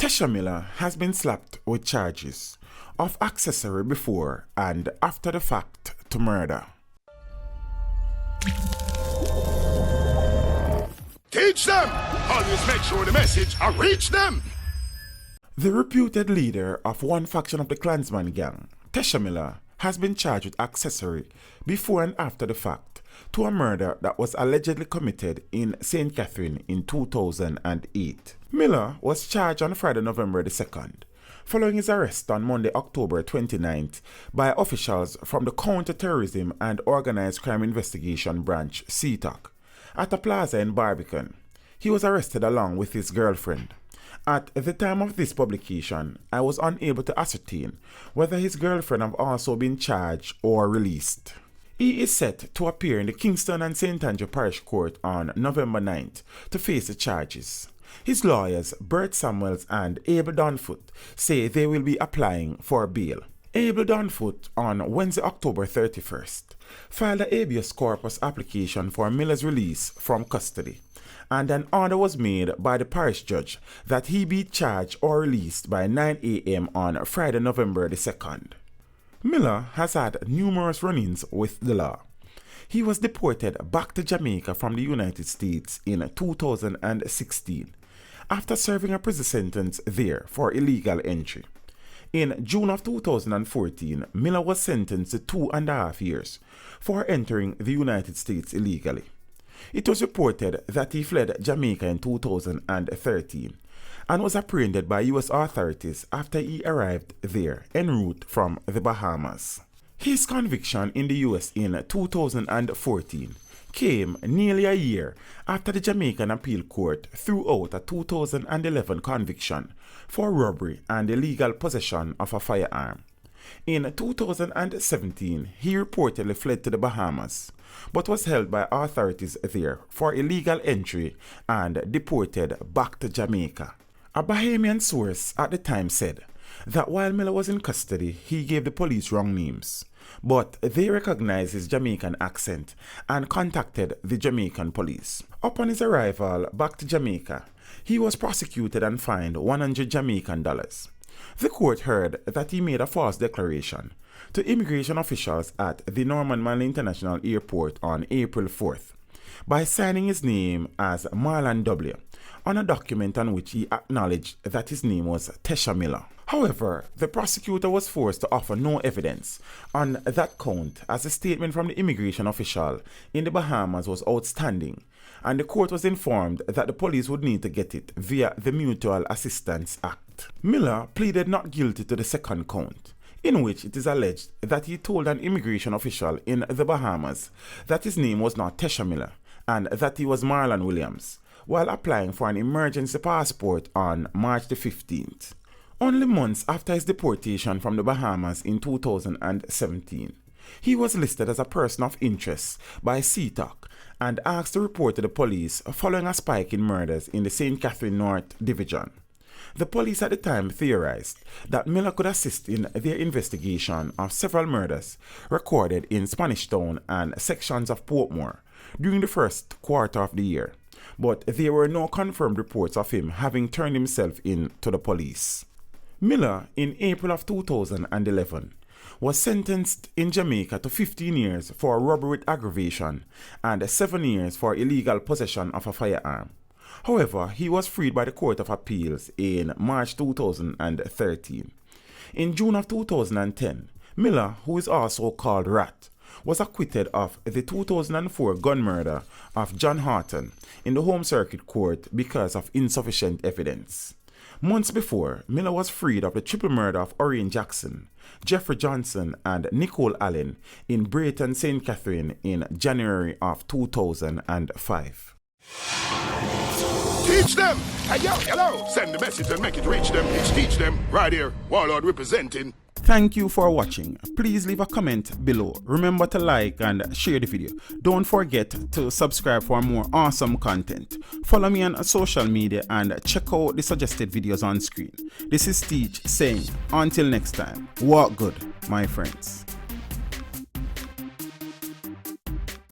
Tesha Miller has been slapped with charges of accessory before and after the fact to murder. Teach them! Always make sure the message will reach them! The reputed leader of one faction of the Clansman gang, Tesha Miller, has been charged with accessory before and after the fact to a murder that was allegedly committed in St. Catherine in 2008. Miller was charged on Friday, November the 2nd, following his arrest on Monday, October 29th by officials from the Counter-Terrorism and Organized Crime Investigation Branch, CTOC, at a plaza in Barbican. He was arrested along with his girlfriend. At the time of this publication, I was unable to ascertain whether his girlfriend have also been charged or released. He is set to appear in the Kingston and St. Andrew Parish Court on November 9th to face the charges. His lawyers, Bert Samuels and Abel Donfoot, say they will be applying for bail. Abel Donfoot, on Wednesday, October 31st, filed a habeas corpus application for Miller's release from custody, and an order was made by the parish judge that he be charged or released by 9 a.m. on Friday, November the 2nd. Miller has had numerous run-ins with the law. He was deported back to Jamaica from the United States in 2016 after serving a prison sentence there for illegal entry. In June of 2014, Miller was sentenced to 2.5 years for entering the United States illegally. It was reported that he fled Jamaica in 2013 and was apprehended by U.S. authorities after he arrived there en route from the Bahamas. His conviction in the U.S. in 2014 came nearly a year after the Jamaican Appeal Court threw out a 2011 conviction for robbery and illegal possession of a firearm. In 2017, he reportedly fled to the Bahamas, but was held by authorities there for illegal entry and deported back to Jamaica. A Bahamian source at the time said that while Miller was in custody, he gave the police wrong names, but they recognized his Jamaican accent and contacted the Jamaican police. Upon his arrival back to Jamaica, he was prosecuted and fined $100 Jamaican. The court heard that he made a false declaration to immigration officials at the Norman Manley International Airport on April 4th by signing his name as Marlon W. on a document on which he acknowledged that his name was Tesha Miller. However, the prosecutor was forced to offer no evidence on that count as a statement from the immigration official in the Bahamas was outstanding, and the court was informed that the police would need to get it via the Mutual Assistance Act. Miller pleaded not guilty to the second count, in which it is alleged that he told an immigration official in the Bahamas that his name was not Tesha Miller and that he was Marlon Williams, while applying for an emergency passport on March the 15th. Only months after his deportation from the Bahamas in 2017, he was listed as a person of interest by CTOC and asked to report to the police following a spike in murders in the St. Catherine North Division. The police at the time theorized that Miller could assist in their investigation of several murders recorded in Spanish Town and sections of Portmore during the first quarter of the year, but there were no confirmed reports of him having turned himself in to the police. Miller, in April of 2011, was sentenced in Jamaica to 15 years for robbery with aggravation and 7 years for illegal possession of a firearm. However, he was freed by the Court of Appeals in March 2013. In June of 2010, Miller, who is also called Rat, was acquitted of the 2004 gun murder of John Horton in the Home Circuit Court because of insufficient evidence. Months before, Miller was freed of the triple murder of Orion Jackson, Jeffrey Johnson, and Nicole Allen in Brayton, St. Catherine in January of 2005. Teach them! Hey, yo, hello! Send the message and make it reach them. It's Teach Them, right here, Warlord representing. Thank you for watching. Please leave a comment below. Remember to like and share the video. Don't forget to subscribe for more awesome content. Follow me on social media and check out the suggested videos on screen. This is Teach saying, until next time, walk good, my friends.